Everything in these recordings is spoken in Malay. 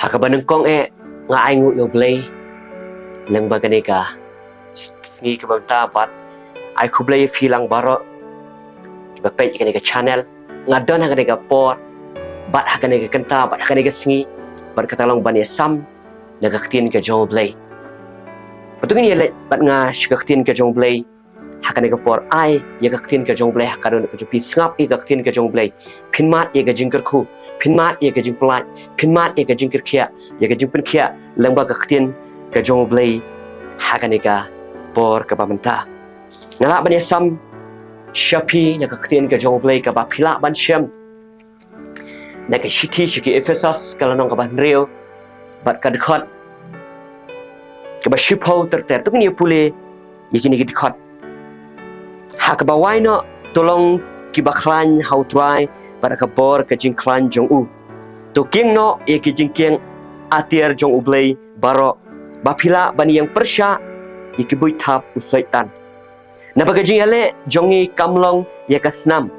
hakabanang kong nga ay ngu yo blay nang bagani ka ngi ka banta bat ay kublay filang baro ba pay ka ka channel nga don ha ka por bat ha ka kanta bat ha ka sngi bat katalong bani sam nagaktin ka jong blay patungin yele bat nga shikaktin ka jong blay ha ka por ay yagaktin ka jong blay ha ka don ka pi ngap yagaktin ka jong blay pinmat ye ka jingkar khu pinmat ye ka jing plat pinmat ye ka jingkar khia ye ka jing pen khia lang ba kaktin ka jong blay ha ka por ka pamenta ngala bani sam shapi nagaktin ka jong blay ka ba phila ban shem na ka shiti shiki Ephesus kala nong ka ban rio bat ka dkhot ka ba shipho ter ter tuk ni pule yikini ki dkhot ha ka ba wai no tolong ki ba khlan how try bat ka por ka jing khlan jong u to king no ye ki jing king atier jong u blay baro ba phila bani yang persya yiki bui thap usaitan na bagajing ale jongi kamlong ya kasnam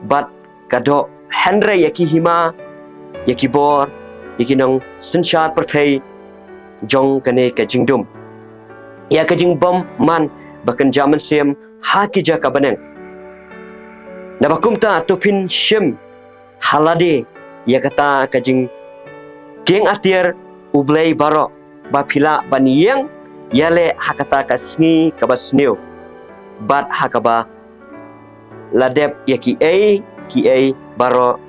bat kado henre yaki hima yaki bor yaki nong sensyat perthai jong kane ka jingdum ya ka jing bom man bakan jaman sem haki ja ka baneng na bakumta topin shim halade ya kata ka jing king atier ublay baro ba phila baniyang yale hakata ka sngi ka basneu bat hakaba ladep yaki ki baro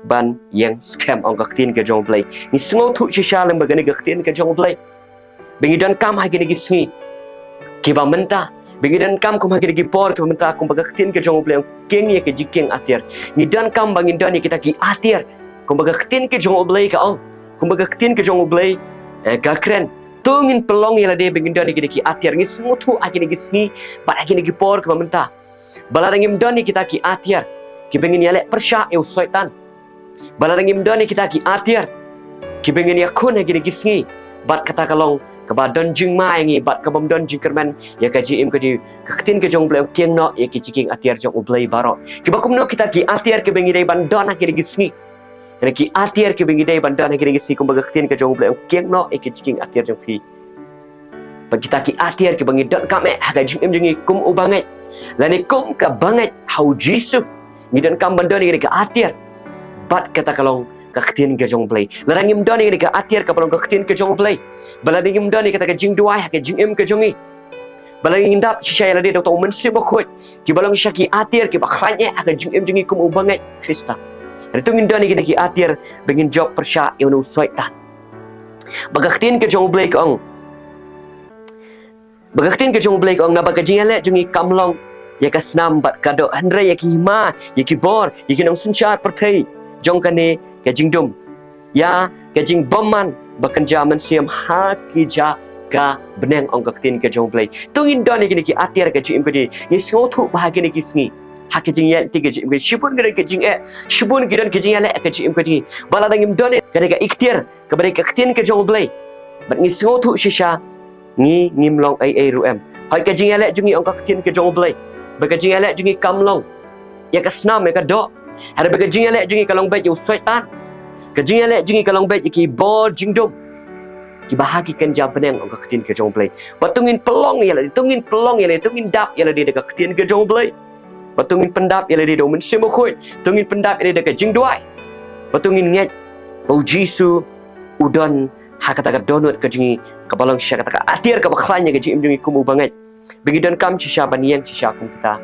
ban yang scam ong kaktin ka jong play ni sngo thu shisha lang bagani kaktin ka jong play bingidan kam ha gini sngi ki ba menta bingidan kam kum ha gini por ki menta kum bagaktin ka jong play king ye ke jiking atir ni dan kam bangindan ni kita ki atir kum bagaktin ka jong play ka ong kum bagaktin ka jong play ka kren tungin pelong yala de bengin doni ki atir ngi smutu akini gisni bat akini ki por ke menta balarangim doni kita ki atir ki bengin yale persya eu soitan balarangim doni kita ki atir ki bengin yakun akini gisni bat kata kalong ke badon jing mai ngi bat ke bom don jing kerman ya ka ji im ka ji kaktin ke jong blem kieng no ya ki jiking atir jong ublay baro ki bakum no kita ki atir ke bengin dai ban don akini gisni Kena ki atir ke bengi dai bandan kena ki sikum bagaktin ke jong blem keng no ek jiking atir jong fi bagi ta ki atir ke bengi dot kame ha jing em jingi kum u bangai lani kum ka bangai hau jisu ni dan kam bandan ni ke atir bat kata kalong kaktin ke jong blay larangim don ni ke atir ka palong kaktin ke jong blay baladingim don ni kata ke jing duai ha ke jing em ke jongi balangim dap shisha la de to men sibo khot ki balong shaki atir ki bakhanye ha ke jing em jingi kum u bangai krista Itu ngindan ni ki atir bengin job persya yang usaitan. Bagaktin ke jong blake ong. Bagaktin ke jong blake ong na bagajing ale jungi kamlong ya kasnam bat kado andre ya ki hima ya ki bor ya ki nong sunsyat perthai jong kane ke jingdum. Ya ke jing bomman bakan jaman siam ha ki ja ka beneng ong gaktin ke jong blake. Tu ngindan ni ki atir ke jing kedi ni sngotu bahagi ni ki sngi. Hak jingieit tiga jim ke shibun geran ke jingieit shibun geran ke jingieit ke jim ke ji bala dangim done kada ka ikhtiar ka bare ka khtin ke jong blay bat ngi sngo thu shisha ngi ngimlong ai ruem hai ka jingieit jungi ong ka khtin ke jong blay ba ka jingieit jungi kamlong ya ka snam ya ka do ada ba ka jingieit jungi kalong bai yu syaitan ka jingieit jungi kalong bai ki bor jingdom ki bahagi kan jabeneng ong ka khtin ke jong blay patungin pelong ya tungin pelong ya tungin dap ya de ka khtin ke jong blay Patungin pendap yang ada di domen semua khoi. Tungin pendap yang ada dekat jing duai. Patungin nget bau jisu udon hak kata donut ke jingi kabalang syak kata atir ke bakhlanya ke jing jingi kumu banget. Begidon kam cisha banian cisha kum kita.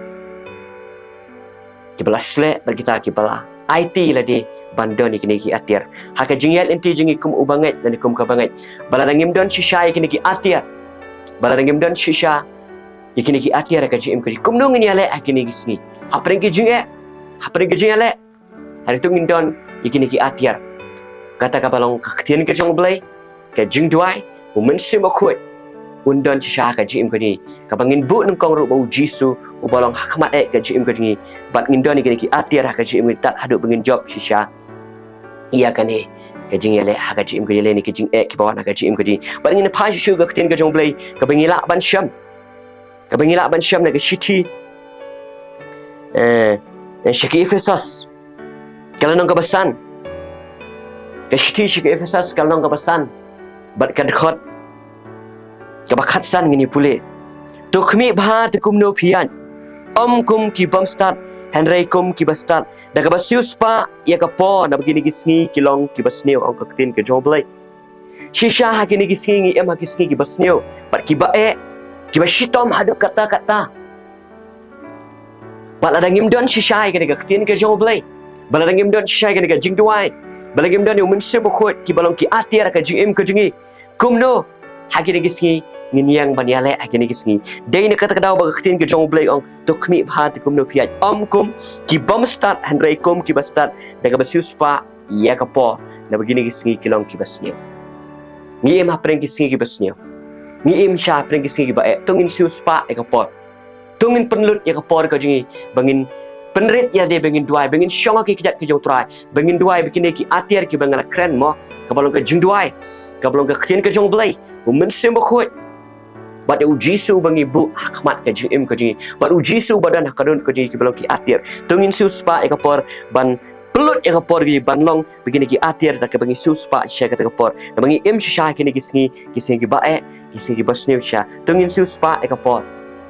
Kibala slek bagi kita kibala IT lah di bandon ikini ki atir. Hak jingiat enti jingi kumu banget dan kum ka banget. Bala dangim don cisha ikini ki atir. Bala dangim don cisha Ikini ki atir ka jim ki kumnung ni ale akini gisni apring ki jing ale hari tu ngindon ikini ki atir kata ka balong kaktian ke jong blay ka jing duai umen sima khoi undon sha ka jim ki ni ka bangin bu nung kong ru bau jisu u balong hakmat ka jim ki ni bat ngindon ikini ki atir ka jim ki tak hadu bangin job shisha iya kan ni ka jing ale ha ka jim ki le ni ki jing ki bawan ka jim ki bat ngin pa shu ka kaktian ke jong blay ka bangila ban syam Kabangila ban syam na shiti shaki Ephesus kalau nang kabasan Kashti shik Efesas kalong kapasan bat kadkhot kabakhatsan ngini pule tukmi bha tukumno phian kum ki bam start Henry kum ki bastat daga basius pa ya kapo na begini gisngi kilong ki basneo ang kaktin ke joblay shisha hakini gisngi em hakisngi ki basneo pat ki bae ki bashitom hadap kata baladangim don shisha ke kaktin ke joblay baladangim don shisha ke jingduai balagim don yung mense bokot ki balong ki atir ka jingim ka jingi kumno hakini gisngi nginyang banyale hakini gisngi dai na kata kadaw bagaktin ke jong blay ong tukmi bhat kumno piat kum ki bom start Henry kum ki bastat daga basius pa ya kapo na begini gisngi kilong ki basnyo ngi em apreng gisngi ki basnyo ngi em sha apreng gisngi ki bae tungin sius pa ya kapo tungin penlut ya kapo ka jingi bangin penrit ya de bengin duai bengin syong ki kijat ki jong trai bengin duai bikin ki atir ki bangala kren mo ka balong ka jing duai ka balong ka khtien ka jong blai men sem bokot bat u jisu bangi bu hakmat ka jing im ka jing bat u jisu badan hakadun ka jing ki balong ki atir tungin siu spa e ka por ban pelut e ka por gi ban long bikin ki atir ta ka bangi siu spa sha ka ta ka por na bangi im sha ki ni ki singi ki bae ki singi basneu sha tungin siu spa e ka por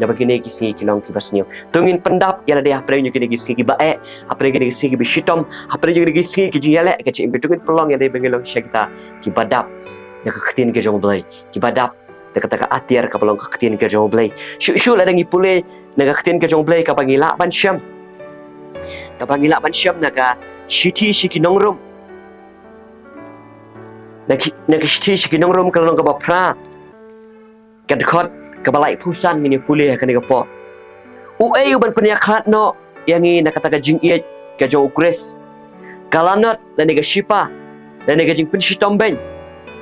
na begini kisi kilong ki basnyo tungin pendap yana dia apre nyu kini kisi ki bae apre kini kisi ki bishitom apre kini kisi ki jingale ka chi tungin pelong yana dia bengilong syakita ki badap na ka khatin ke jong blai ki badap ta kata ka atir ka pelong ka khatin ke jong blai shu la dangi pule na ka khatin ke jong blai ka bangila ban syam na ka shiti shiki nongrom na ka shiti shiki nongrom ka long ka bapra ka dekhot kabalai pusan ngini pulih kani kapo ueu ban pyniakhlad no yangi nakataka jingieit ka jong U Khrist kalanat lani ka shipa lani ka jing penshitom ben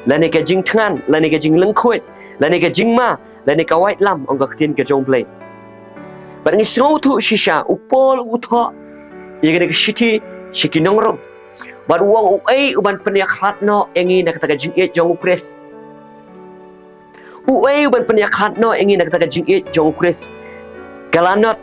lani ka jing tngan lani ka jing lengkhuit lani ka jing ma lani ka white lam ong ka ktin ka jong blai ban ngi sngau thu shisha upol utho yegene ka shiti shikinongrom ban wong ueu ban pyniakhlad no yangi nakataka jingieit jong U Khrist ueu ban pyniakhlad no engi nakataka jingieit jong U Khrist kalanot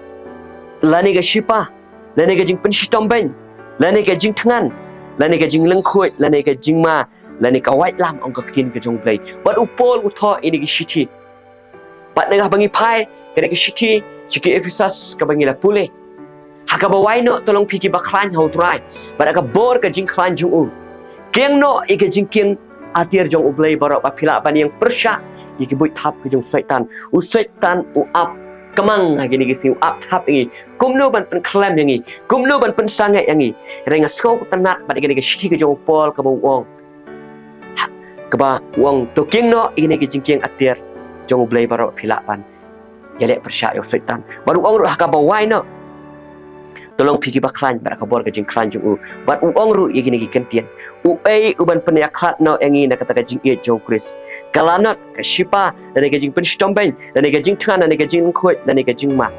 lani ka shipa lani ka jing penshitom ben lani ka jing tngan lani ka jing lengkhuit lani ka jing ma lani ka white lam ong ka ktin ka jong blai bat upol utho ini ki shiti bat nangah bangi pai ka ki shiti chiki Efesas ka bangi la pule haka bawai no tolong piki baklan hau trai bat ka bor ka jing klan jong U keng no ika jing keng atir jong U blai barok ba phila ban yang persya iki buat tap ke jong syaitan u ap kemang lagi ni gisi u ap tap ini kumno ban pen klam yangi kumno ban pen sangai yangi renga skau tanat bat iki shiti ke jong pol ka wong ka ba wong to king no ini ke jingking atir jong blai baro philapan yale persya yo syaitan baru wong ka ba wai no tolong piki baklan bar ka bor ka jing klan jong U bat wong ru iki ni kentian uban pyniakhlad no engi nakataka jingieit jong U Khrist kalanot ka shipa dan ka jing penshitom ben dan ka jing tngan dan ka jing lengkhuit dan ka jing ma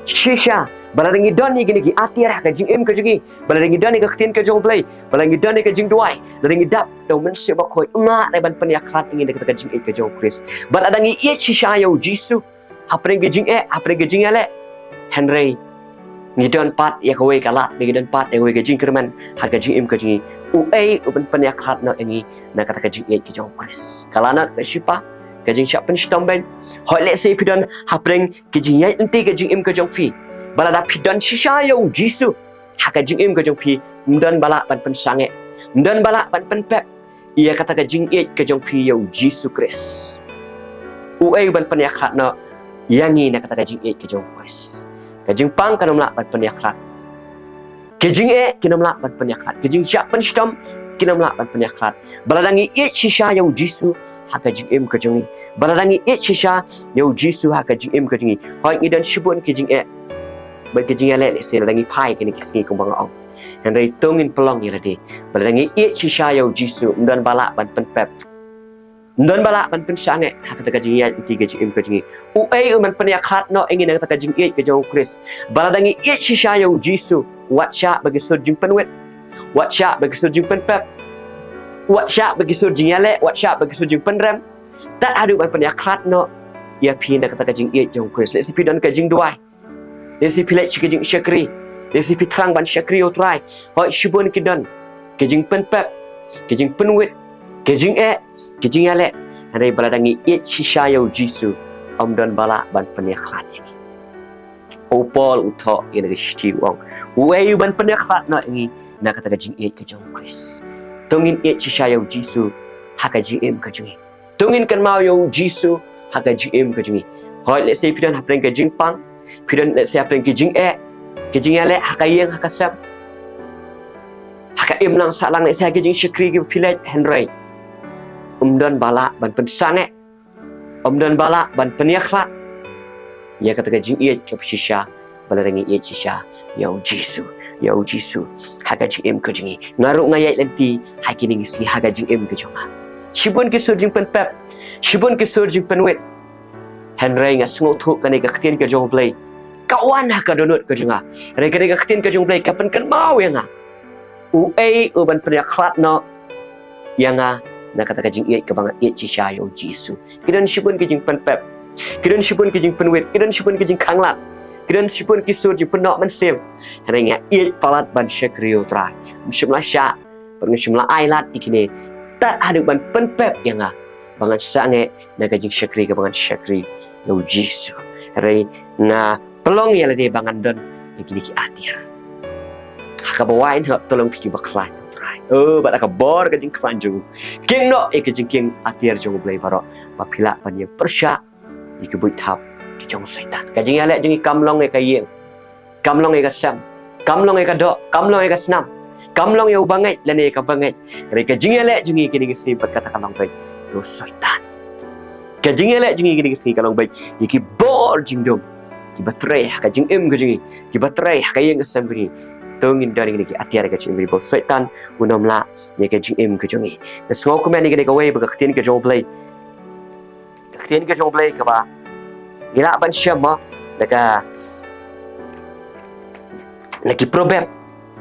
shisha balaringi don ni gini ki atir ka jing im ka jingi balaringi don ni ka ktin ka jong blai balaringi don ni ka jing duai balaringi dap do men se bakoi ma ban pyniakhlad engi nakataka jingieit ka jong U Khrist bat adangi iet shisha yo jisu apre ka jing ale Henry ngidon pat ya kowe kalat ngidon pat ya kowe ka jing kerman harga jing im ka jingi uban pyniakhlad no engi nakataka jingieit ka jong U Khrist kalanat ka shipa ka jing syak penshitom ben hoi let say pidon hapreng ka jingieit enti ka jing im ka jong fi balada pidon shisha yo jisu haka jing im ka jong fi mdan balak ban pensange mdan balak ban penpep ia kataka jingieit ka jong fi yo jisu Khrist uban pyniakhlad no yangi nakataka jingieit ka jong U Khrist kajing pang kanamla ban pyniakhlad kajing kinamla ban pyniakhlad kajing syak penshitom kinamla ban pyniakhlad baladangi iet shisha yo jisu haka jing im kajing baladangi iet shisha yo jisu haka jing im kajing hoi ngidan shibun kajing ban kajing le se ladangi pai kini kisni kumbang au Henry tungin pelong ya de baladangi iet shisha yo jisu mdan balak ban penpep mdan balak ban pensange haka taka jingieit enti ka jing im kajing man pyniakhlad no engi nakataka jingieit ka jong U Khrist baladangi iet shisha yo jisu watsya bagi sur jing penwet watsya bagi sur jing penpep watsya bagi sur jing yale watsya bagi sur jing penrem tat adu ban pyniakhlad no ia pi nakataka jingieit jong U Khrist le sipi don ka jing duai le sipi le chika jing syakri le sipi trang ban syakri utrai hoi shibun kidon ka jing penpep ke jing penwit ke jingieit ke jingiale hari baladangi it shisha yo jisu don bala ban pyniakhlad ini opol uthok ina gesti wong wei ban pyniakhlad na ini na kata jingieit ke jong Khrist tungin it shisha yo jisu haka jim ke jingi tungin kan mau yo jisu haka jim ke jingi hoi let's say pidan hapren ke jingpang pidan let's say hapren ke jingieit ke jingiale haka yang haka sam haka lang salang let's say ke jing syakri ke pilet henry don bala ban pensane don bala ban pyniakhlad ya kata jingieit ke shisha balarangi it shisha yo jisu haga jim ke jingi ngaru ngayai lenti hakini ngisi haga jim ke jonga shibun ke surjing pen pep shibun ke surjing pen wet henry nga sngo thu kani ka khtin ke jong play kawan ha ka donut ke jonga re kani ka khtin ke jong play kapan kan mau yang u ban pyniakhlad no yang na kata jingieit ke bang it shisha yo jisu kidan shibun ke jing pen pep kidan shibun ke jing pen wet kidan shibun ke jing khanglat kidan shibun ke sur jing penok man sem henry nga it palat ban syakrio tra mshumla sha pengshumla ailat ikine tak ada ban pen pep yang bangan sange na ka jing syakri ke bangan syakri yo jisu henry na pelong ya lade bangan don ikini ki atia ka bawain ha tolong piki baklan bat ka bor ka jing klanjung king no ke jing king atiar jong blai baro papila pan ye persya ikubut thap ki jong setan ka jing ale jing kamlong e ka yeng kamlong e ka sam kamlong e ka do kamlong e ka snam kamlong e ubangai lane ka bangai re ka jing ale jing ki ni si bat kata kamlong bai yo setan ka jing ale jing ki ni si kalong bai iki bor jing dom ki batre ka jing em ka jing ki batre ka yeng ka sam ni tungin dari ni atiar ka jing bos setan unomla ye ka jing em ka jongi the smoke man ni ka way ba ka tin ka jong play ka tin ka jong play ka ba ila ban syama daga lagi problem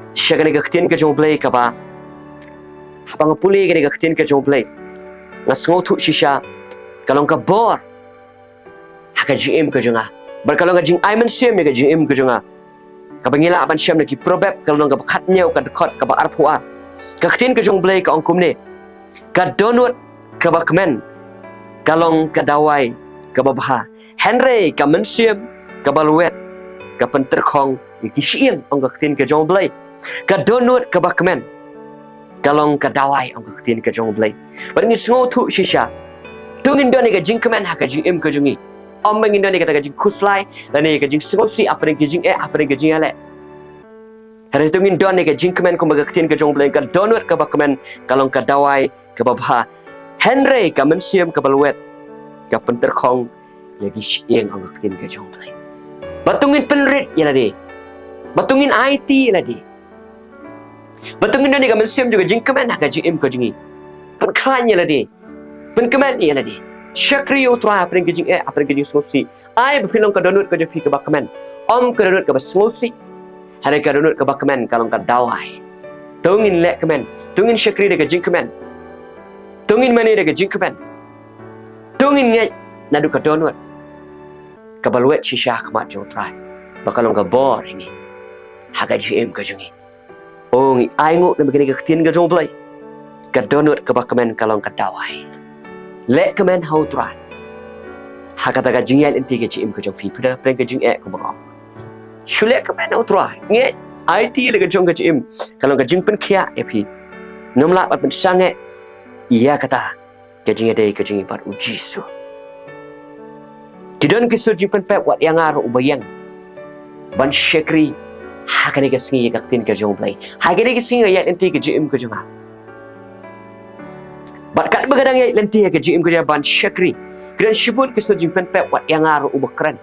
siya ka tin ka jong play ka ba habang puli ka tin ka jong play na smoke tu shisha kalong ka bor haka jing em ka jonga berkalong ka jing aiman sim ka jing em ka jonga kabangila aban syam lagi probab kalau nang khat nyau ka dekat ka ba arpuar ka khtin ka jong blai ka ongkum ne ka donut ka ba kmen kalong ka dawai ka ba bha henry ka mensiam ka balwet ka penter khong ki sieng ong ka khtin ka jong blai ka donut ka ba kmen kalong ka dawai ong ka khtin ka jong blai baringi sngo thu shisha tungin don ka jing kmen ha ka jing em ka jongi om bangin don ka jing khuslai dan ni ka jing sngosi apa ka jing apa ka jing ale hari tungin don ka jing kmen ko ba khtin ka jong blai ka donut ka ba kmen kalong ka dawai ka ba bha henry ka mensiam ka balwet ka penter khong lagi sieng ong ka khtin ka jong blai batungin penrit ya ladi batungin IT ladi batungin don ka mensiam juga jing kmen ha ka jing em ka jingi pen klan ya ladi pen kmen ya ladi syakri utra apa yang kejing apa yang kejing solusi ai berpilong ke donut ke jepi ke bakaman om ke donut ke solusi hari ke donut ke bakaman kalau ke dawai tungin lek kemen tungin syakri de kejing kemen tungin mani de kejing kemen tungin ngai nadu ke donut ke baluet shisha ke mat utra bakalong ke bor ini haga jim ke jengi oh ai nguk na begini ke tin ke jong play ke donut ke bakaman kalau ke dawai lek kemen how try hakata ka jingieit enti ke jim ko jong fi pada pren ke jingieit ko bang shule kemen how try nge IT le ke jong ke jim kalau ke jing pen khia epi nomla pat pen sange iya kata ke jingieit dei ke jingi par ujisu kidon ke so jing pen pep wat yang aro ubayang ban syakri hakane ke singi ke tin ke jong play hakane ke singi ya enti ke jim ko jong Berkat begadang yang lentir ke jim kerja ban syakri. Kedan syibut ke sojing penpep wat yang ngaru ubakran.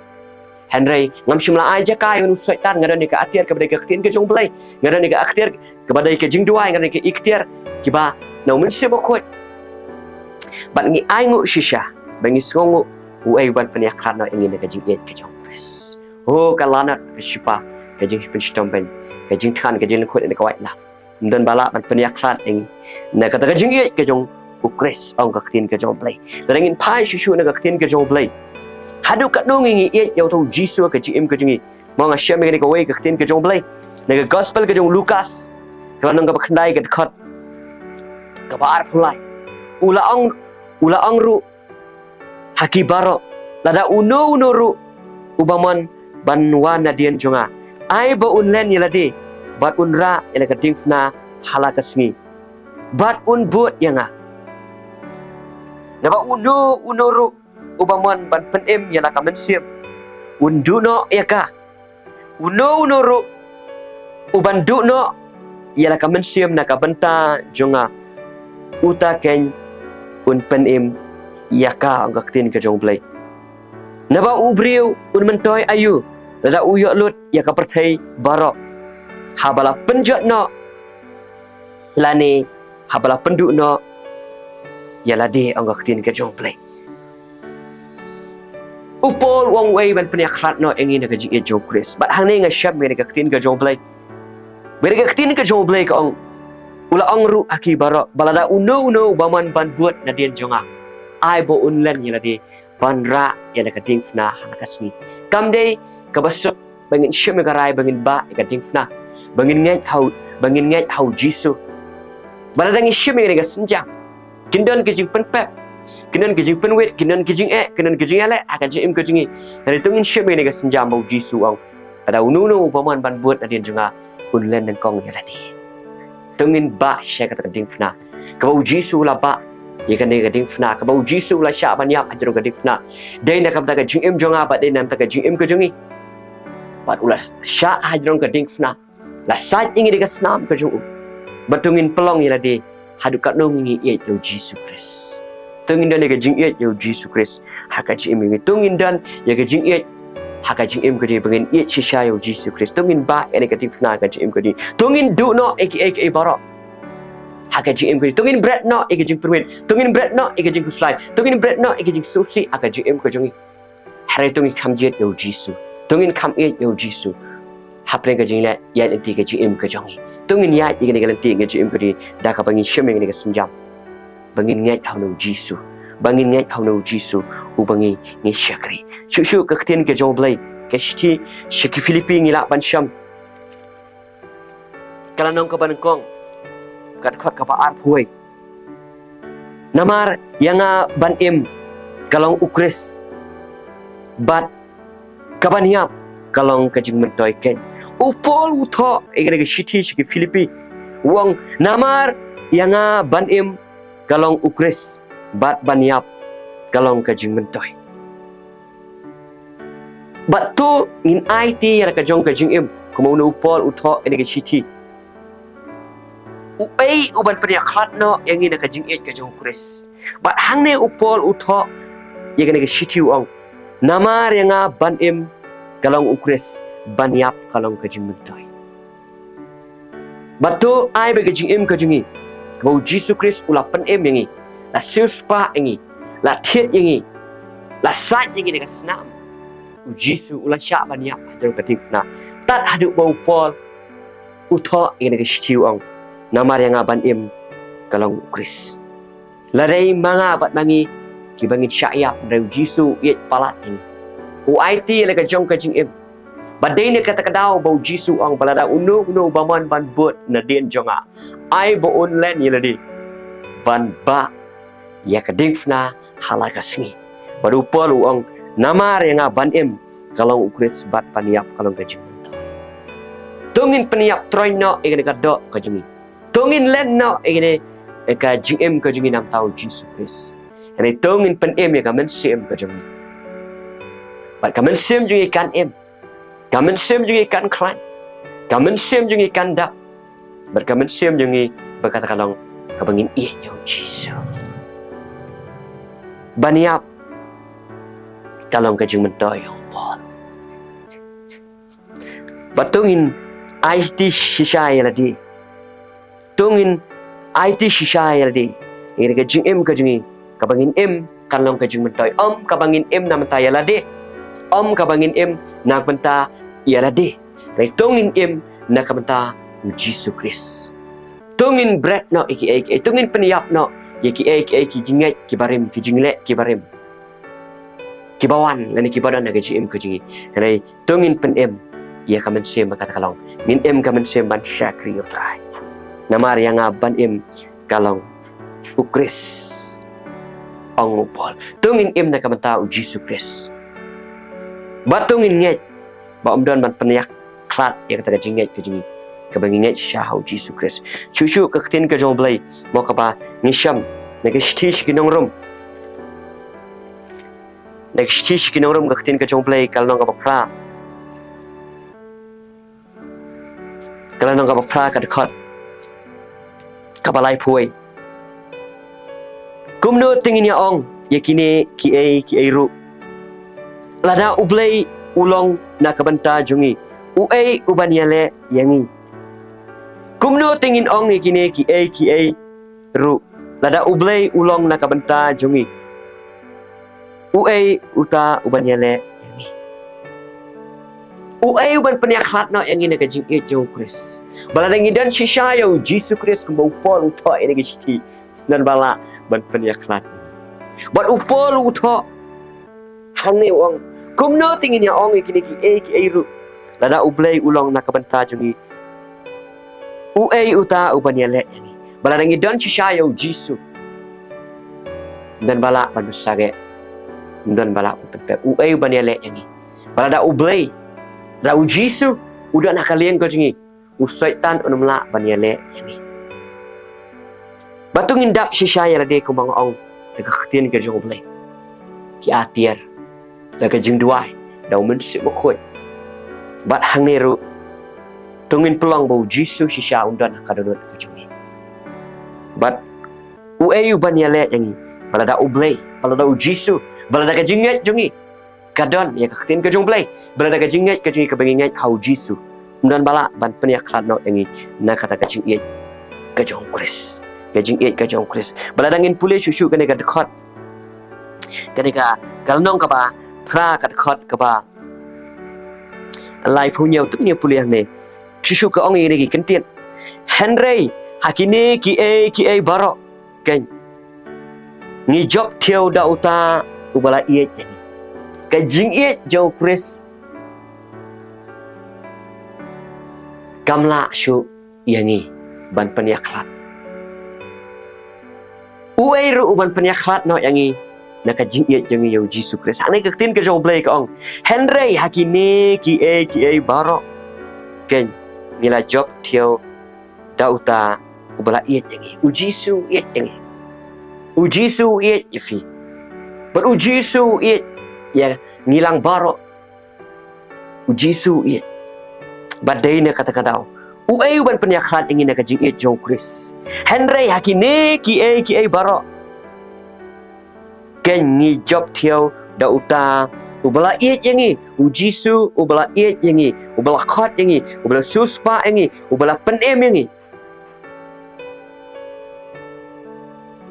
Henry ngam syumla aja kai unu setan ngadan ke akhir kepada ke khtin ke jong play. Ngadan ke akhir kepada ke jing duai ngadan ke ikhtiar kiba na mun se bokot. Ban ngi ai ngu shisha, bangi songu uai ban pyniakhlad na ingin ke jingieit ke jong Khrist. Oh kalana ke shipa ke jing penstom ben ke jing than ke jing khot ne ka wai la. Dan bala ban pyniakhlad ing na kata ke jingieit ke jong U Khrist ong ka khtin ke jong play dan ingin pai shu na ka khtin ke jong play hadu ka nong ngi et yau tu jisu ka jim ke jingi mo nga shem ngi ka wei ka khtin ke jong play na ka gospel ke jong Lukas ka nong ka khandai ke khot kabaar pulai. Ulaong ru haki baro lada uno ru ubaman banwa na dian jonga. Ai ba unlen yalade bat unra ilaga dingfna halakasngi. Bat un but yanga. Naba uno ru ubaman ban penem yala kamen siap. Unduno yaka. Uno ru uban duno yala kamen siap nakabenta jonga. Uta ken un penem yaka ang kaktin ka jong play. Naba ubriu un mentoy ayu lada uyok lut yaka perthai baro. Habala penjat no lani habala penduk no yala de ang kaktin ka jong play. Upol wong way ban pyniakhlad no engi na ka jingieit U Khrist. Bat hang ni nga syab me ka kaktin ka jong play. Bere ka kaktin ka jong play ka ong ula ong ru aki baro balada uno baman ban buat na dian jonga. Ai bo unlen yala de banra yala ka dingfna halakasni. Kamde kabasuk bangin syam ka rai bangin ba ka dingfna. Bangin ngai hau Jisu. Balada ngi syam ka senjang. Kindon ke jing penpep. Kindon ke jing penwet, kindon ke jing kindon ke jing ale akan jing ke jingi. Dari tungin syam ka senjang bau Jisu ong. Ada uno baman ban buat na dian jonga unlen nang kong yala de. Tungin ba siya ka dingfna. Kabau Jisu la ba ya kan dia gading fna ka bau Jisu la sya ban yap ajro gading fna dai na kam ta ka jing jonga ba dai nam ta ka jing ka jongi bat ulas sya ajro gading fna la sat ingi ka snam ka jong batungin pelong ya de hadu ka nong ngi ye yo Jisu Khrist tungin dan ka jing ye yo Jisu Khrist ha ka jing ngi tungin dan ya ka jing ye ha ka jing ka de bangin ye chi sya yo Jisu Khrist tungin ba ene gading fna ka jing ka de tungin du no aka baro haka jing ko tungin bread no ika jing perwin tungin bread no ika jing kuslai tungin bread no ika jing susi aka jing ko jongi hari tungin kam jet yo Jisu tungin kam e yo Jisu hapren ka jing la ya enti ka jing ko jongi tungin ya ika ni galanti ka jing ko di da ka bangin shemeng ni ka sunjam bangin ngai hau no Jisu bangin ngai hau no Jisu u bangi ni syakri shu ka ktin ka jong blai ka shti shiki Filipin ila ban syam kalanong ka banengkong kat khot ka paar phuai namar yanga ban im kalong U Khrist bat kabaniap kalong ka jing mentoy ken upol utho egre ke shiti shiki Filipi wong namar yanga ban im kalong U Khrist bat baniap kalong ka jing mentoy bat tu in IT yara ka jong ka jing im kumo upol utho egre ke shiti Uai uban pyniakhlad no yang ina ka jingieit ka U Khrist. Bat hang ne upol utho yang ina ka shitiu ong. Namar yang ban im kalong U Khrist banyap kalong ka jing mentoy. Batu ai ba ka jing im ka jingi. Bau Jisu Khrist ula pen im yangi. La siuspa yangi. La thiet yangi. La sat yangi ka snam. Jisu ula sya banyap hadir ka tingfna. Tat hadu bau pol utho yang ina ka shitiu ong. Namar yang ban im kalong U Khrist. Ladai manga bat mangi ki bangin syayap dari Jisu iet palat ini. UIT la ka jong ka jing im. Badai ne kata kadau bau Jisu ang balada uno baman ban bot na dien jonga. Ai bo online yela di. Ban ba ya ka dingfna halaka singi. Badu polu ang namar yang ban im kalong U Khrist bat paniap kalong ka jing. Tungin paniap troy no igane ka do ka jingi. Tungin len no igane ka jing im ka jingi nam tau Jisu Khrist. Ini tungin pen im ya ka men sim ka jingi. Bat ka men sim jingi kan im. Ka men sim jingi kan klan. Ka men sim jingi kan dak. Bat ka men sim jingi berkata kalong ka bangin iya yo Jisu. Baniap kalong ka jing mentoy yo pol. Bat tungin IT shisha ya ladi. Tungin IT shisha ya ladi. Ini ka jing im ka jingi. Kabangin im kalong ka jing mentoy. Kabangin im na mentay ya ladi. Kabangin im na benta ya ladi. Tungin im na kabenta Jisu Khrist. Tungin bread no iki. Tungin peniap no iki jingieit kibarim ki jingle kibarim. Kibawan lani kibadan na ka jing im ka jingi. Ini tungin pen im ia kamen sim kata kalong min im kamen sim ban syakri utrai namar yang ban im kalong U Khrist ong Paul tungin im na kamanta u Jesus Khrist ba tungin nget ba don ban pyniakhlad ya kata jingieit ke jingi ka banginget sha u Jesus Khrist chu ka tin ka jong blai mo ka ba ngisham na ke shtish ki nong rum na ke shtish ki nong rum ka tin ka jong blai kal nong ka ba pra kal nong ka ba pra ka khot ka ba lai phui kumno tingin ya ong yakine ki ai ru lada ublay ulong na kabanta jungi uay ubanyale yangi kumno tingin ong yakine ki ai ru lada ublay ulong na kabanta jungi uay uta ubanyale yangi uay uban pyniakhlad no yangi na jingieit U Khrist baladangi dan shishayo Jesus Khrist kumbo Paul uta ini gishti dan bala ban pyniakhlad bat upol uto hangne ong kumno tingin ya ong ikini ki ai ru lada ublay ulong na kabanta jungi uai uta ubanyale yani baladangi don shishayo Jesus dan bala banusage dan bala upepe uai ubanyale yani balada ublay da u Jesus udah nakalian ko jungi usaitan unumla banyale yani batungin dap shisaya rade ko bang ong nagkakatin ka jong blay ki atier daga jing duai daw men si mo khoi bat hangeru tungin pelang bau Jesus shisha undan kadodot ka jongi bat uayu banyale yangi balada ublay balada u Jesus balada ka jingieit jongi kadon ya kakatin ka jong blay balada ka jingieit ka jongi ka banginget hau Jesus undan bala ban pyniakhlad no yangi na kata ka jingieit ka jong Khrist ka jingieit ka jong Khrist baladangin pulih susu kane ka dekat kane ka kalnong ka ba tra ka dekat ka ba lai punya tu nya pulih ne susu ka ong ini kentian Henry hakini ki ai baro kan ni job thiau da uta ubala iet ka jingieit jong Khrist kamla su yangi ban pyniakhlad uai ru uban pyniakhlad no yangi naka jingieit jangi yo Jesus Khrist ane ka tin ka jong blay ka ong Henry hakini ki ai baro ken ngila job thiau dauta ubala iet yangi u Jesus iet yangi u Jesus iet ifi but u Jesus iet ya ngilang baro u Jesus iet badai na kata-kata uai uban pyniakhlad ingin na jingieit jong Khrist Henry hakini ki ai baro ken ngi job thiau da uta ubala iet yangi u Jesus ubala iet yangi ubala khot yangi ubala suspa yangi ubala penem yangi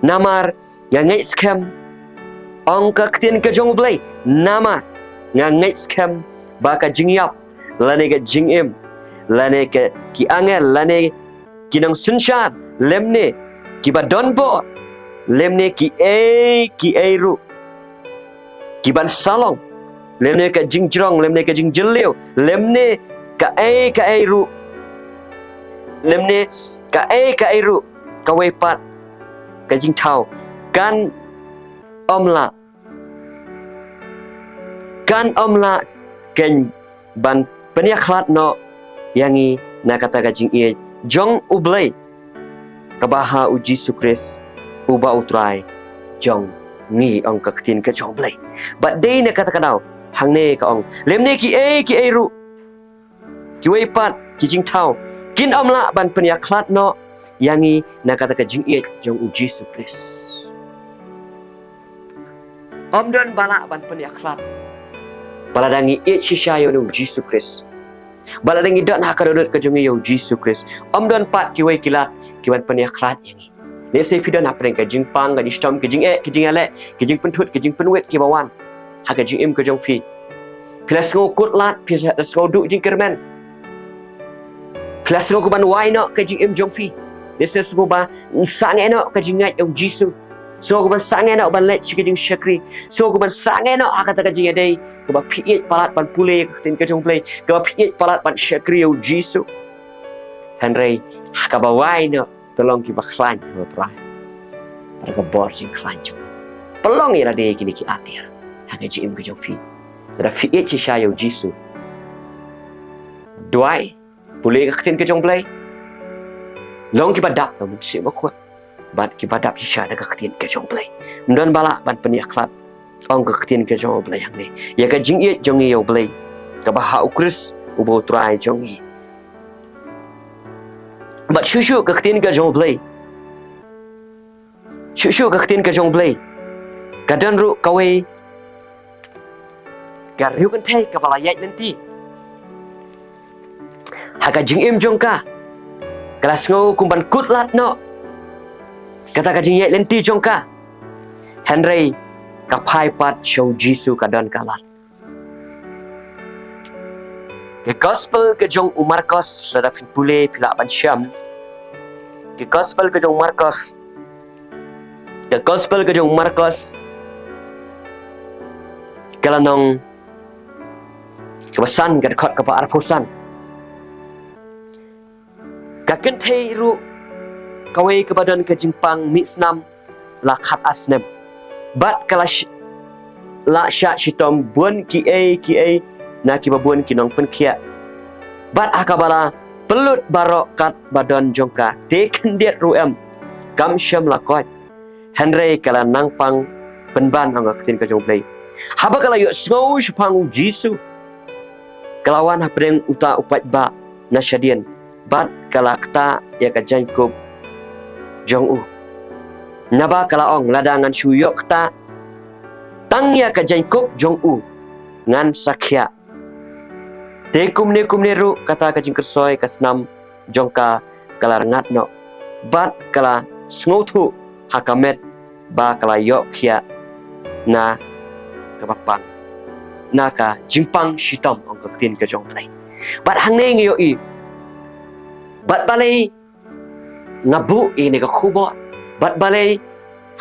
namar ngai scam angka ktin ka jong blay namar ngai scam baka jingiap lane ka jingim lane ke ki angel lane kinang sunshat lemne ki ba donbo lemne ki ai ru ki ban salong lemne ka jingjrong lemne ka jingjeliu lemne ka ai ru lemne ka ai ru ka wepat ka jingtau kan omla ken ban pyniakhlad no yangi nakata ka jingieit jong ublay kabaha u Jesus Khrist uba utrai jong ngi ong kaktin ka jong blay but day nakata kadaw hangne ka ong lemne ki ai ru ki weipat ki jingtau kin omla ban pyniakhlad no yangi nakata ka jingieit jong u Jesus Khrist omdon bala ban pyniakhlad baladangi iet shishayo nu Jesus Khrist baladangi dan hakadodot ka jongi yo Jesus Khrist omdon pat ki wei kilat ki ban pyniakhlad yangi ne se pidon apreng ka jingpang ka distom ka jingieit ka jingale ka jingpentut ka jingpenwet ki bawan ha ka jingim ka jong fi pilas ngo kutlat pilas ngo du jingkermen pilas ngo ban wai no ka jingim jong fi ne se ngo ba sange no ka jingieit yo Jesus so ko ban sange no ban let chikijing shakri so ko ban sange no akata ka jinga dei ko ba piet palat ban pule ka tin ka jong play ko ba piet palat ban shakri yo Jesus Henry ka ba wai no tolong ki ba khlan ko try Pada bor jing kelanjung. Pelong ya lade kini ki atir. Haga jim ke jong fi. Ada fi et si sya yo Jisu. Duai boleh ke tin ke jong blai. Long ki badap no si ma khot. Bat ki badap si sya daga tin ke jong blai. Mdon bala ban pyniakhlad. Ong ke tin ke jong blai yang ni. Ya ka jingieit jong yo blai. Ka ba U Khrist ubo trai jong i. Bat shushu ke tin ke jong blai. Shushu ke tin ke jong blai. Kadan ru kawe Gariu kan thay kepala yait nanti. Haka jing im jong ka. Kelas ngau kumban kut lat no. Kata ka jing yait nanti jong ka. Henry ka pai pat show Jisu kadan kalat. Ke gospel ke jong Marcos lada fin pule pila ban syam. Ke gospel ke jong Marcos. Ke gospel ke jong Marcos. Kalanong kebasan ke dekat ke arposan. Kaken thei ru kawe ke badan ke jimpang misnam la khat asnem. Bat kalash la sya shitom bun ki a na ki babun ki nong penkia. Bat akabala pelut barok kat badan jongka te kendiat ruem kam syam la kot. Henry kala nangpang penban ang ketin ke jong play. Haba kala yuk sngau shpang Jisu. Kelawan hapreng uta upat ba na syadian. Bat kala kta ya ka jankub jong u. Naba kala ong ladangan syuyok kta. Tang ya ka jankub jong u. Ngan sakya. Te kumne ru kata ka jingkersoy kasnam jongka kala rengat no. Bat kala sngau tu hakamet ba kala yok kia na kapapang naka jimpang shitom ong ketin ke jong play. Bat hang ne ngiyo i. Bat balai ngabu i ne ka khubor. Bat balai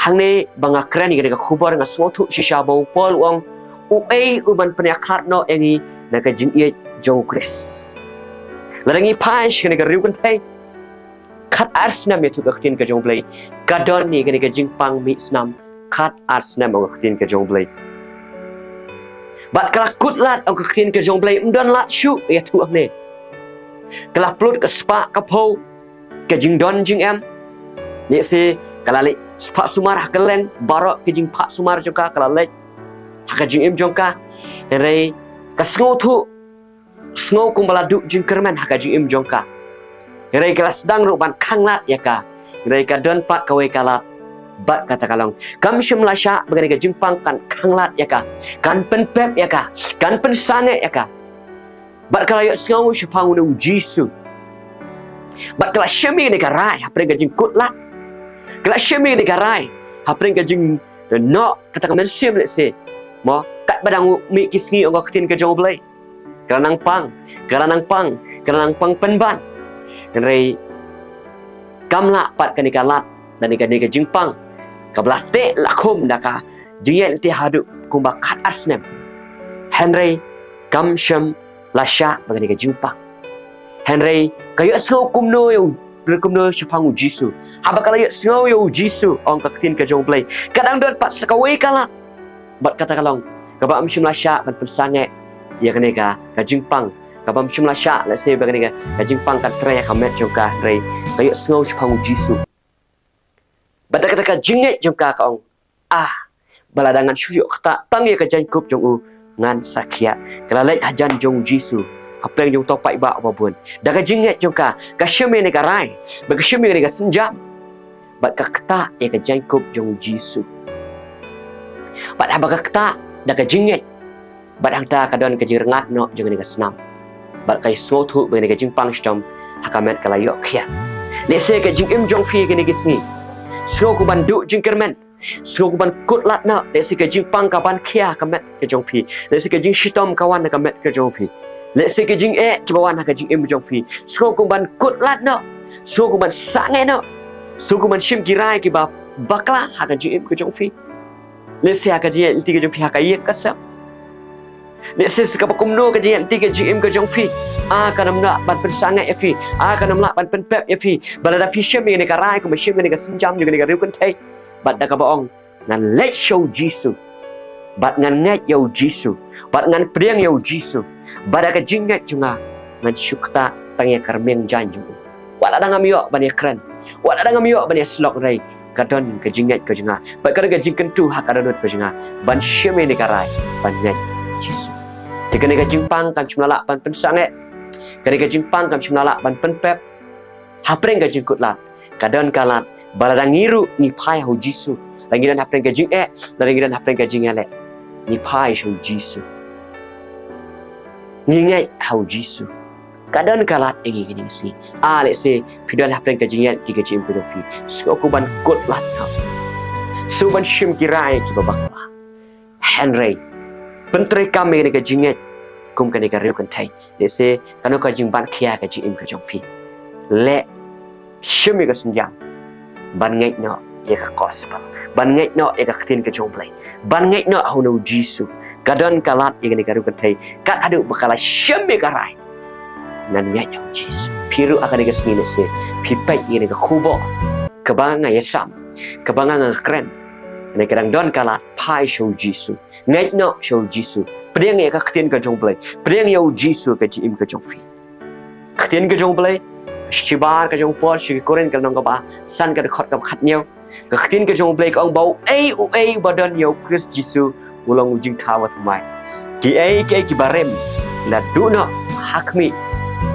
hang ne banga kran i ne ka khubor nga smotu shisha bau pol ong u uban pyniakhlad no engi na ka jingieit U Khrist. Ladangi pash ne ka riu kan thai. Khat arsnam itu ketin ke jong play. Kadon ni ne ka jimpang mi snam khat arsnam ong ketin ke jong play. Bat kala kut lat ang ketin ke jong blai mdan lat shu ya tu ne. Kala plut ke spa ka po ke jing don jing em. Ni si kala le spa sumar hakelen barok ke jing pak sumar joka kala le. Haka jing em jongka. Re ka sngo tu sngo kum bala du jing kermen haka jing em jongka. Re kala sedang ru ban khang lat ya ka. Re ka don pak kawe kala bat kata kalong kam syam lasya bagani ka jimpang kan khanglat ya ka kan penpep ya ka kan pensane ya ka bat kala yo sngau syapang nu Jisu bat kala syami ni ka rai hapre ka jingkut lat kala syami ni ka rai hapre ka jing no kata kamen sim le se mo kat badang mi kisngi ong ketin ke jong blai kala nang pang penban rei kamla pat ka ni ka lat dan ni ka jimpang kabelah te lakum daka jingieit ti hadu kumba khat arsnem Henry kam syam lasya bagani ka jimpang Henry kayo sngau kumno yo kumno syapang Jisu haba kala yo sngau yo Jisu ong ka ketin ka jong play kadang don pat sakawe kala bat kata kalong kaba am syam lasya ban pensange ya kane ka jimpang kaba am syam lasya la se bagani ka jimpang ka tre ka met jongka Henry kayo sngau syapang Jisu. Bada kata jingieit jongka ka ong baladangan syuyuk kata tang ya ka jankub jong u ngan sakya kala lai hajan jong Jisu apeng jong topai ba babun da ka jingieit jongka ka syeme ne ka rai ba ka syeme ne ka senjam bat ka kata ya ka jankub jong Jisu bat ba ka kata da ka jingieit bat hang ta ka don ka jirengat no jong ne ka senam bat ka smotu ba ne ka jingpang stom hakamet kala yok ya le se ka jingim jong fi ke ne gisni Sngau ku ban du jing kermen. Sngau ku ban kut lat na. Lek si ke jing pang ka ban kia ka met ke jong pi. Lek si ke jing shitom kawan ka met ke jong pi. Lek si ke jing ki bawan ka jing im jong pi. Sngau ku ban kut lat na. Sngau ku ban sange na. Sngau ku ban shim kirai ki ba bakla ha ka jing im ke jong pi. Lek si ha ka jing ti ke jong pi ha ka yek kasap. Lek si ka pa kumno ka jing ti ke jing im ke jong pi. Ka nam na ban pensange ya pi. Ka nam la ban penpep ya pi. Balada fi shim ni ka rai ku ma shim ni ka sinjam ni ka riu kan thai. bat da ka baong ngan let show Jisu bat ngan ngat yo Jisu bat ngan priang yo Jisu bat da ka jingat junga ngan syukta tangya karmeng janju wala da ngam yo ban ya kran wala da ngam yo ban ya slok rai kadon ka jingat ka junga bat ka jingkan tu hakadon ka junga ban syeme ni karai ban ngat Jisu tikane ka jingpang kam chumala ban pensange kane ka jingpang kam chumala ban penpep hapreng ka jingkut lat kadon kalat baladang ngiru ni pai ho Jisu langiran hapreng ka jing langiran hapreng ka jingale ni pai ho Jisu ngingai ho Jisu kadon kalat egi kini si ale se pidon hapreng ka jingat ki ka jim pedofi sko ku ban kot lat ha suban shim kirai ki babakwa Henry pentri kami ni ka jingat kum ka ni ka riu kan thai le se kanu ka jing ban khia ka jim ka jong fi le shimi ka sunjang ban ngai no ye ka gospel ban ngai no ye ka khtin ka jong play ban ngai no ho no Jisu kadon kalat ye ni ka riu kan thai kat adu bakala shimi ka rai nan ngai no Jisu piru akan ni ka sini se pipai ye ni ka khubo kabanga ye sam kabanga nga kren ni kadang don kalat pai show Jisu ngai no show Jisu priang ye ka khtin ka jong play priang yo Jisu ka jim ka jong fi khtin ka jong play Shibar ka jong por shi koren ka nong ka ba san ka khot ka khat nhau ka khtin ka jong play ka ong bau ai badan yo Khrist Jisu ulong ujing thawa thmai ki ki barem la duna hakmi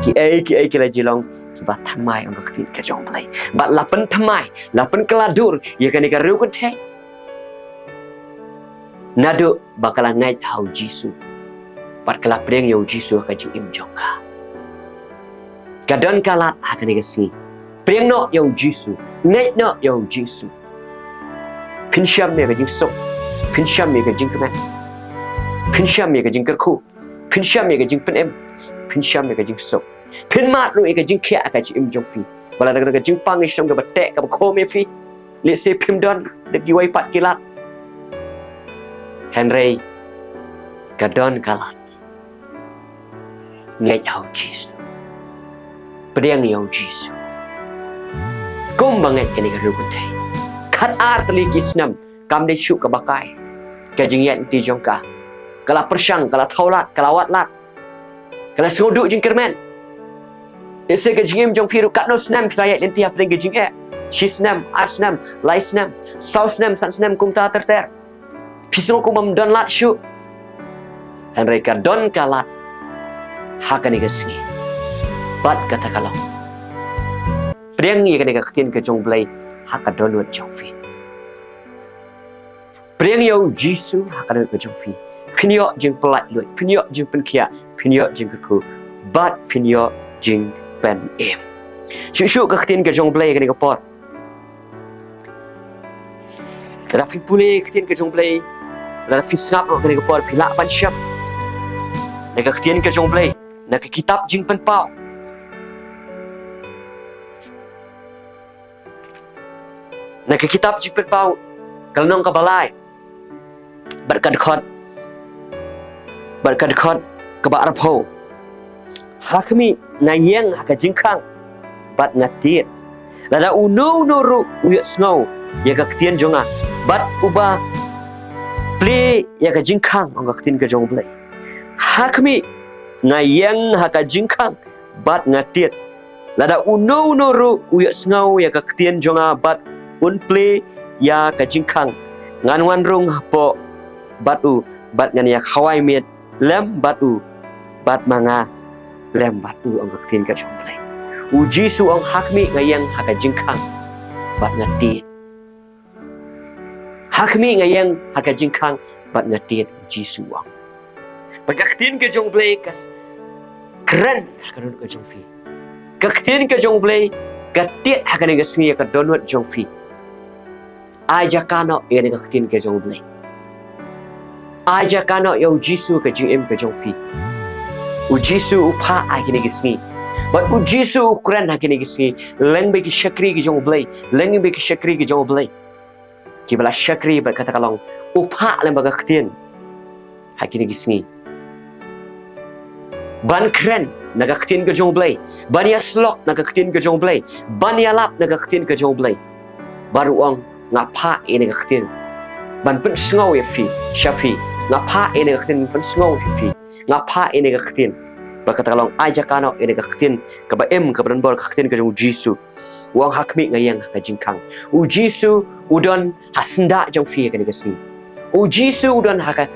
ki la jilong ki ba thmai ong ka khtin ka jong play ba lapen thmai lapen kaladur ye ka ni ka riu ka the nadu bakala ngai hau Jisu pat kala preng yo Jisu ka jing im jong ka kadon kalat akan digasi priang no yo Jisu ngai no yo Jisu pinsyam me ka jing sok pinsyam me ka jing kemat pinsyam me ka jing kerku pinsyam me ka jing penem pinsyam me ka jing sok pin mat lu ka jing khia ka jing jong fi bala da ka jing pang ni shom ka batek ka ko me fi le se pim don de gi wai pat kilat Henry kadon kalat ngai yo Jisu priang yo Jisu kum banget kini ka rukun thai khat ar tali kisnam kam de shu ka bakai ka jingieit ti jong ka kala persang kala thaulat kala watlat kala sodu jing kermen ese ka jingim jong firu kat no snam kaya len ti apring ka jingieit shisnam asnam laisnam sausnam sansnam kum ta ter pisong kum don lat shu Henry ka don kalat hakani ka singi bat kata kalau priang ni kan khtin ka jong blai haka donut jong fi priang yo Jisu haka donut ka jong fi pinyo jing pelat lui pinyo jing pen kia pinyo jing ku bat pinyo jing pen em shu ka khtin ka jong blai kan ka pot rafi pule khtin ka jong blai rafi snap kan ka pot pila ban syap ka khtin ka jong blai na ka kitab jing pen pau nak kitab jing pau kalnong ka balai berkat khot ka ba arpho hakmi nayeng ka jingkhang bat ngatir lada uno no ru uya snow ya ka ktien jonga bat uba ple ya ka jingkhang ong ka ktien ka jong ble hakmi nayeng ka jingkhang bat ngatir lada uno no ru uya snow ya ka ktien jonga bat un play ya ka jingkhang ngan wan rung po batu bat ngan ya khawai met lem batu bat manga lem batu ong ka tin ka chong play u Jisu ong hakmi ngayang haka jingkhang bat ngati hakmi ngayang haka jingkhang bat ngati Jisu ong bat ka tin ka chong play kas keren ka don ka chong fi ka tin ka chong play ka tiet haka ni ka singi ka donut chong fi aja kano yang ka khtin ka jong blai aja kano yo Jisu ka jing em ka jong fi u Jisu upha ai kini gisni but u Jisu ukuran ha kini gisni leng be ki shakri ki jong blai leng be ki shakri ki jong blai ki bala shakri ba kata kalong upha leng ba ka khtin ha kini gisni ban kren na ka khtin ka jong blai ban ya slok na ka khtin ka jong blai ban ya lap na ka khtin ka jong blai baru ong ngapa ini ketin ban pen sngau ya fi shafi ngapa ini ketin pen sngau fi ngapa ini ketin bakata long aja kano ini ketin ka ba em ka ban bol ketin ka jong jisu wang hakmi ngayang ka jingkang u jisu udon hasnda jong fi ka ni kasni u jisu udon haka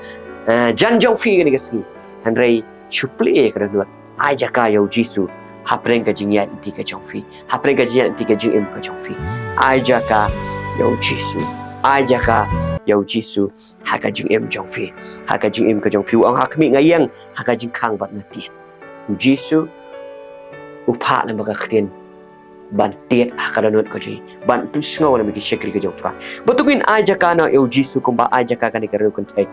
jan jong fi ka ni kasni hanrei chupli ka dot aja ka yo jisu hapreng ka jingieit ti ka jong fi hapreng ka jingieit ti ka jing ka jong fi aja ka yo jisu aja ka yo jisu haka jing jong fi haka jing ka jong fi wang hakmi ngayang haka jingkang bat na ti u jisu upha na baka ktin ban tiet akadanut ko ji ban tu sngo na miki shekri ka jopra betungin aja kana eu jisu kumba aja ka kani karu kun tai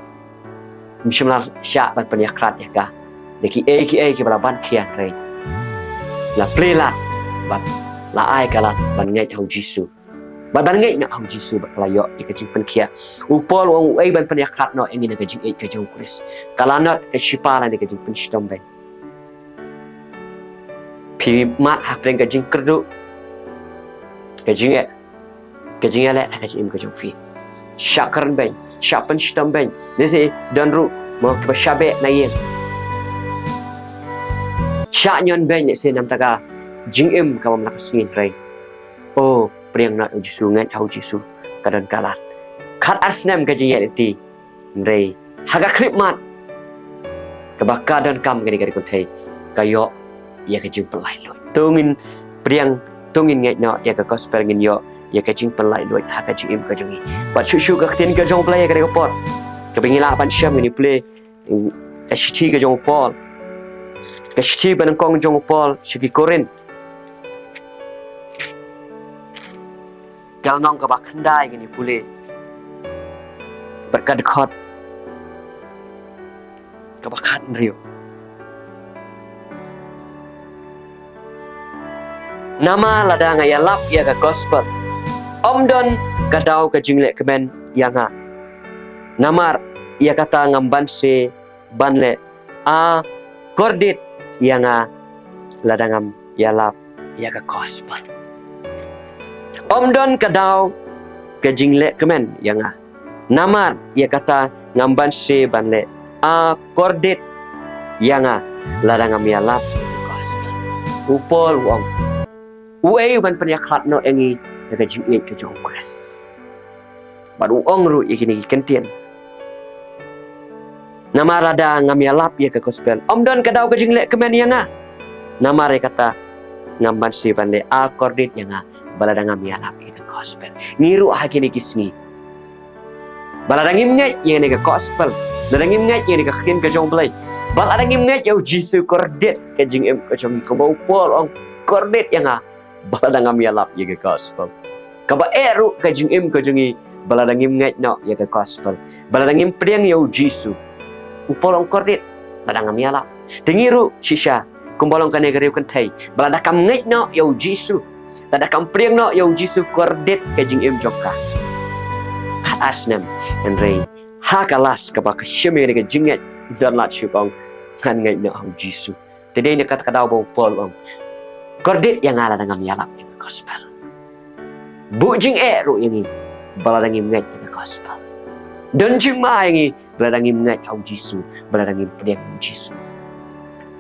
mishmla sya ban pyniakhlad ya ka deki ki bala ban kia rei la prela ban la ai kala ban ngai hau jisu ban ngai na hau jisu bat la yo ka jing pen kia u pol wang ai ban pyniakhlad no engin ka jing ka U Khrist kala na ka shipala ni ka jing pen shtombe pi mat hapreng ka jing kerdu ka jingieit le ka jing ka jong fi syakran ben syapen shtam ben nese dan ru mo ka shabe na yen syanyon ben nese nam taka jing ka mam lakasngin rei oh priang na jisu ngat hau jisu kadan kalat khat arsnam ka jingieit ti rei haga klip mat ka bakadan kam ka ni ka thei kayo ya ka jing pelai lo tungin priang tungin ngai no ya ka gospel ngin yo ya ka jing pelai lo ha ka jing ka jongi ba shu ka tin ka jong play ka ka pot ka bingila ban syam ni play ka shiti ka jong pol ka shiti ban kong jong pol shiki korin kal nong ka ba khandai ni pule berkat khot ka ba khat rio nama lada ngaya lap ya ka gospel omdon kadau ka jingle kemen yanga namar ya kata ngamban se banle a kordit yanga lada ngam ya lap ya ka gospel omdon kadau ka jingle kemen yanga namar ya kata ngamban se banle a kordit yanga lada ngam ya lap gospel upol wong uai ban pyniakhlad no engi ka jingieit ka U Khrist baru ong ru ikini kentien nama rada ngamialap ya ka gospel omdon kadau ka jingle kemen yanga nama re kata ngamban si bande akordit yanga balada ngamialap ya ka gospel ngiru hakini kisni balada ngimnget ya ka gospel balada ngimnget ya ka khin ka jong blai balada ngimnget ya jisu kordit ka jingem ka jong ko bau pol ong kordit yanga balada ngamialap ya ka gospel kaba eru ka jingem ka jongi balada ngimnget no ya ka gospel balada ngim priang ya jisu upolong kordit balada ngamialap dengiru shisha kumbolong ka negeri kan thai balada kam nget no ya jisu balada kam priang no ya jisu kordit ka jingem jokka asnam enrei hakalas ka ba ka shime ka jinget dan lat shupong kan nget no jisu tedei ne kat kadau bo pol kordit yang ala dengan yalap yang gospel bu jing ru ini baladangim ngai yang gospel dan jing ma ini baladangim ngai au jisu baladangim pedang jisu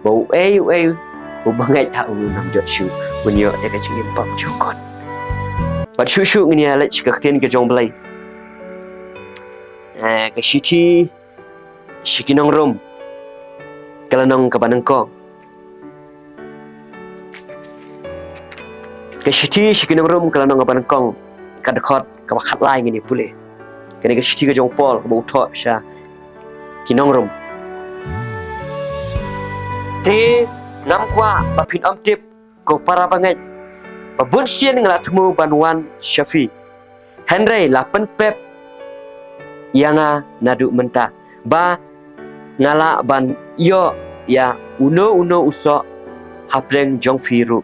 bau bu bangai au nam jot shu bunyo ya ka jing pam jokot pat shu ngini ala chika kten ka jong blai ka shiti shikinong rom kalanong ka banangkong ke shiti shikinong rum kalau nang ban kong ka dekhot ka khat lai ngini pule kene ke shiti ka jong pol ka utho sha kinong rum te nam kwa ba phin am tip ko para bangai ba bun sien ngala thmu banwan shafi henry lapan pep yanga nadu menta ba ngala ban yo ya uno uso hapleng jong firu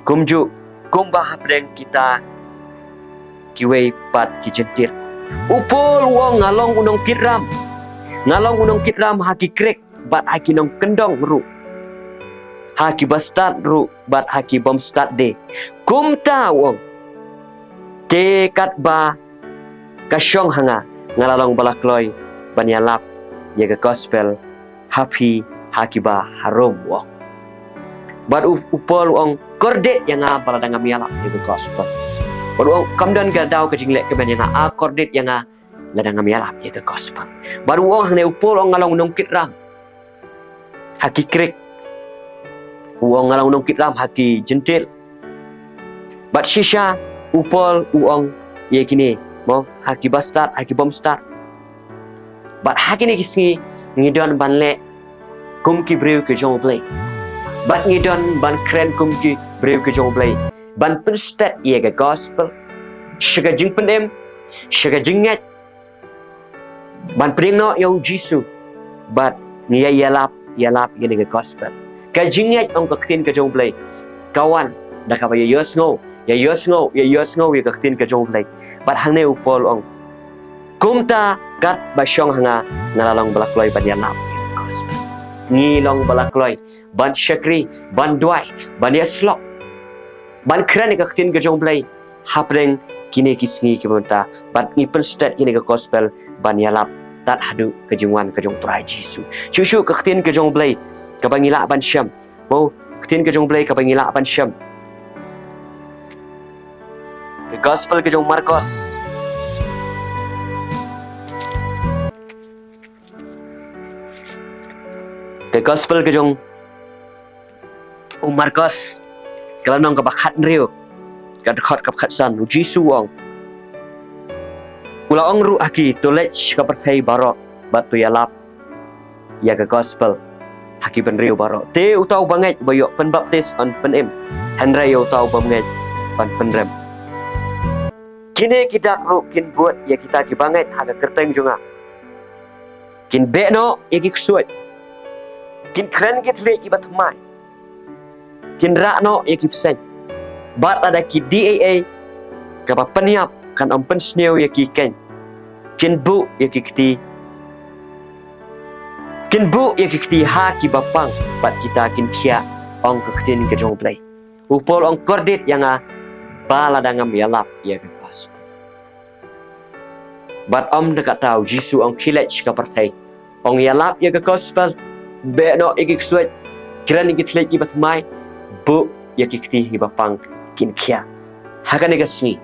kumju kumba hapleng kita kiwei pat kijentir upol wong ngalong unong kitram haki krek bat haki nong kendong ru haki bastat ru bat haki bom stat de kumta wong te kat ba kasyong hanga ngalalong balakloi banyalap ya ke gospel happy hakiba harum wa bar upol ong kordet yang baladang mialap ya ke gospel bar ong kamdan ga daw ke jinglek ke yang kordet yang ladang mialap ya ke gospel bar ong hang ne upol ong ngalong nongkit ram haki krik uang ngalong nongkit ram haki jentil bat shisha upol uang ye kini mo haki bastard haki bom start bat haki ni kisni ngidon banle kum ki brew ke jong play bat ngidon ban kren kum ki brew ke jong play ban penstat ye ke gospel shiga jing pendem shiga jingieit ban pring no yo jisu bat ngia yalap ye ke gospel ka jingieit ong ka tin ke jong play kawan dah ka ye yosngo ye yosngo ye ka tin ke jong play bat hang ne upol ong kumta kat basyong hanga ngalalong balakloi ban yanap gospel ngilong balakloi ban syakri ban duai ban yaslok ban kran ka tin ke jong play hapreng kini kisngi ke monta bat ni penstat ini ke gospel ban yalap tat hadu ke jungwan ke jong turai jisu chuchu ka tin ke jong play ka bangila ban syam mo tin ke jong play ka bangila ban syam ke gospel ke jong Markos ke gospel ke jong Markos kalau nong ka bakhat riu ka khot ka khatsan jisu ong ula ong ru aki tolech ka perthai baro bat tu yalap ya ke gospel haki ben riu baro te utau bangai bayok pen baptis on pen em hanrai utau bangai pan penrem kini kita ru kin buat ya kita ki bangai haga kerteng junga kin be no ya ki ksuat kin kren ki tle ki batmai kin ra no ya ki psen bat ada ki daa ka ba peniap kan om pen sneu ya ki ken kin bu ya ki kti kin bu ya ki kti ha ki bapang bat kita kin kia ong ka ktin ke jong play upol ong kordit yang bala dangam yalap ya ke gospel bat om dekat tahu jisu ong kilech ka perthai ong yalap ya ke gospel be no iki ksuat kran iki tlek ki batmai bu ya ki kti hi bapang kin kia hakan ga sni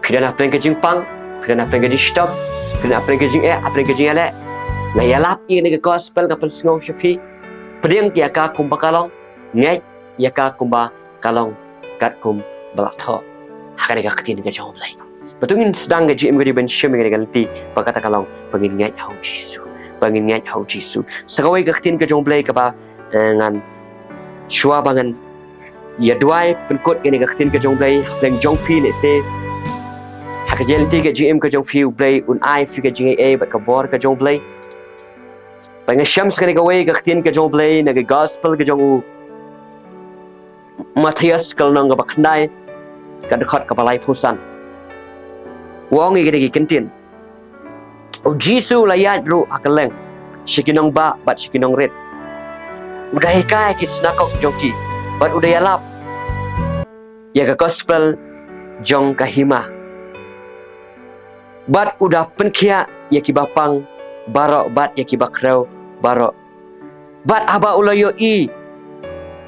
pidana pren ke jingpang pidana pren ke stop pidana pren ke jing apren ke jing ale la yalap i ni ke gospel ka pen sngo shafi pedeng ki ka kum bakalong ngai ya ka kumba kalong kat kum balatho hakan ga ktin ga jong lai betungin sedang ga jim ga ben shim ga ganti pakata kalong pengin ngai hau jisu pengin ngai hau jisu sagawai ga ktin ga jong play ka ba ngan shua bangan ya duai penkot ga ni ga ktin ga jong play leng jong fi le se hakajel ti ga jim ga jong fi play un ai fi ga jing a ba ka vor ga jong play pengen shams ga ni ga wai ga ktin ga jong play na ga gospel ga jong Matias kalau nang ga bakndai ga dekat ka balai pusan wong i ga kentin o jisu layat ru akaleng shikinong ba bat shikinong red udah kai kisnakok jongki bat udah yalap ya ga gospel jong kahima bat udah penkia ya ki bapang barok bat ya ki bakrau barok bat aba ulayo i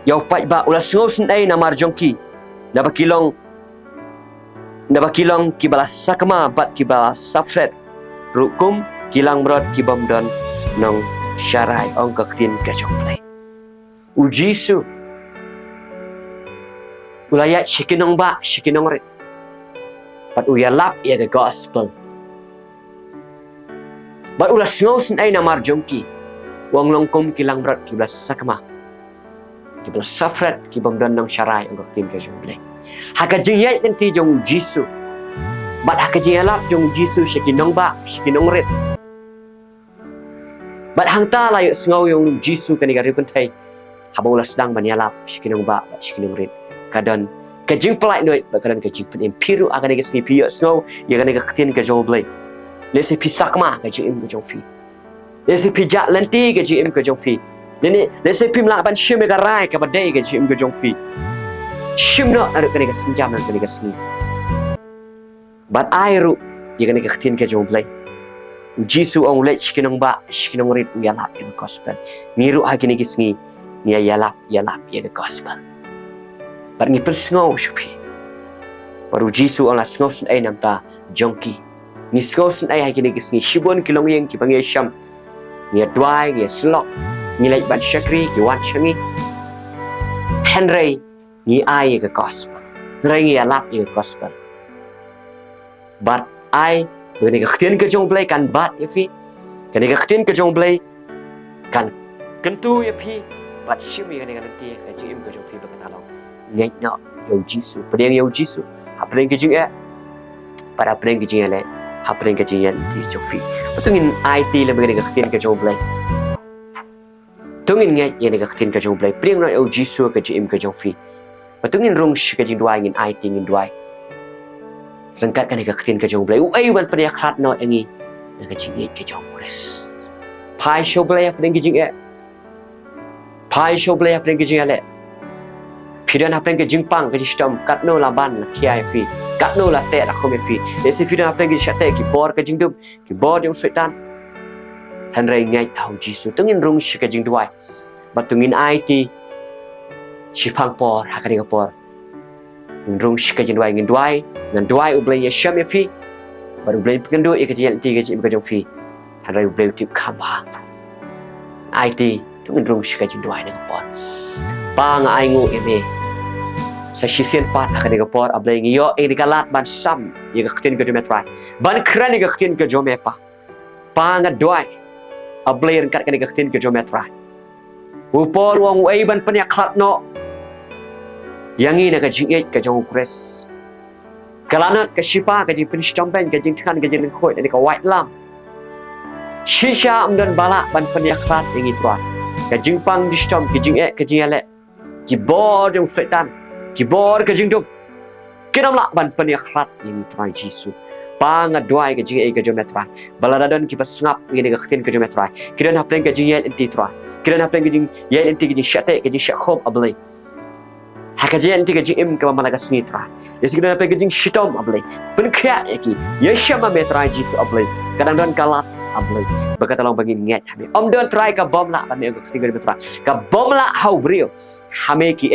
yau pai ba ulah sngau sendai namar jongki na bakilong ki balas sakma bat ki balas safret rukum kilang brod ki bomdon nong syarai ong kaktin ka jongplay ujisu ulayat shikinong ba shikinong rit pat uyalap ya ke gospel bat ulah sngau sendai namar jongki wong longkum kilang brod ki balas sakma ki balas safret ki bomdon nong syarai ong kaktin ka jongplay haka jingieit nanti jong jisu bat haka jingielap jong jisu shikinong ba shikinong rit bat hangta layo sngau yung jisu kani gari pentai habula sedang banyalap shikinong ba bat shikinong rit kadon kajing pelai noi bat kadon kajing pen impiru akan ga sni piyo sngau ya kani ga ktin ka jong blai lesi pisakma ka jing ka jong fi lesi pijak lenti ka jing ka jong fi nene lesi pimla ban shime ga rai ka badai ka jing ka jong fi shimno ada kani ga sinjam kani ga sni But I ru yang ni kekhtin ke jong play. Jisu ong lech kinong ba kinong rit yalap in gospel. Ni ru ha kini kisngi ni yalap in gospel. But ni persngau shupi. Baru Jisu ong la sngau sun ai namta jongki. Ni sngau sun ai ha kini kisngi shibon kilong yang ki panggil syam. Ni dwai ni slok ni lech ban syakri ki wan shangi. Henry ni ai ke gospel. Ngai ni yalap in gospel. But I begini kekhtian ke jong blai kan bat ya fi. Kan kekhtian ke jong blai kan kentu ya fi. But simi kan nanti kan jim ke jong fi berkata ngai no yo Jisu, pedang yo Jisu. Apa ke jing para pedang ke jing le. Apa ke jing di jong fi. Betungin IT le begini kekhtian ke jong blai. Tungin ngai ya kekhtian ke jong blai. Pedang no yo Jisu ke jim ke jong fi. Betungin rung ke jing dua ngin IT ngin dua. Lengkap kan kekhtian ke jong blai. Ai ban pyniakhlad no engi na ke jingieit ke jong Khrist. Pai show blai apa ke jingieit. Pai show blai apa ke jingieit. Fidan apa ke jingpang ke sistem kat no laban la kiai fi. Kat no la te la khom fi. Esi fidan apa ke syate ki bor ke jingdum ki bor jong setan. Henry ngai tau Jisu tungin rung ke jing duai. Batungin IT sipang por hakari ke por. Rung ke jing duai ngin duai ngan duai ublay ya syam ya fi baru ublay pengendu ya kecil nanti kecil berjong fi hari ublay tip kamba IT tu ngendrung sih kecil duai dengan pot bang aingu ini sesisian pat akan dengan pot ublay ngiyo ini kalat ban sam ya ketin ke jometrai ban keren ya ketin ke jomepa bang duai ublay rengkat ke ketin ke jometrai upor wong ai ban pyniakhlad no yang ini nak jingieit ke jong Khrist. Kalanat ke sipa ke jing pensyampen ke jing tekan ke jing khoi ni ka white lam. Shisha amdan bala ban pyniakhlad ingi tuan. Ke jing pang distom ke jing ke jing ale. Ki bor jong setan. Ki bor ke jing dum. Kinam la ban pyniakhlad ingi tuan Jisu. Pang adwai ke jing ke jom netrai. Baladadon ki pasngap ingi ke khtin ke jom netrai. Kiran haplen ke jing yel inti tuan. Kiran haplen ke jing yel inti ke jing syate ke jing syakhom ablay. Hakajian tiga jim ke mama lagas nitra. Ya segera apa kejing shitom ablay. Penkya eki. Ya syama metra Jisu ablay. Kadang-kadang kalat ablay. Berkata long bagi nget kami. Om don try ka bom la kami aku tinggal metra. Ka bom la hau brio. Hame ki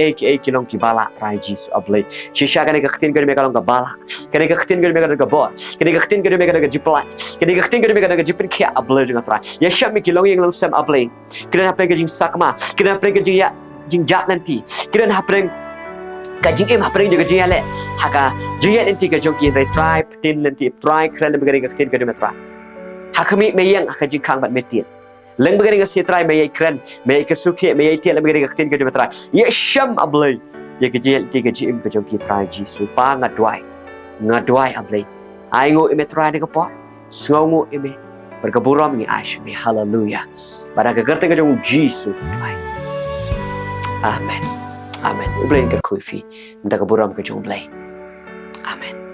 long ki bala try Jisu ablay. Shisha kan ka khtin ka me kalong ka bala. Kan ka khtin ka me kalong ka bor. Kan ka khtin ka me kalong ka jiplai. Kan ka khtin ka me kalong ka jipin kya ablay dengan try. Ya syami ki long yang long sam ablay. Kira apa kejing sakma. Kira apa kejing ya jing jat nanti. Kira apa kajing em hapring juga jing ale haka jingieit nanti ke joki they try tin nanti try kran begini ke tin ke demetra hakami meyang haka jing kang bat metit leng begini ke try meyai kran meyai ke suti meyai tiat begini ke tin ke demetra ye syam ablay ye ke jingieit nanti ke jing ke joki try Jisu pa ngadwai ablay aingu emetra ni ke po sngongu eme berkeburam ni asymi haleluya pada kegerti ke jong Jisu amen Amen. Ublay ke kuifi. Nda ke buram ke jong blay. Amen.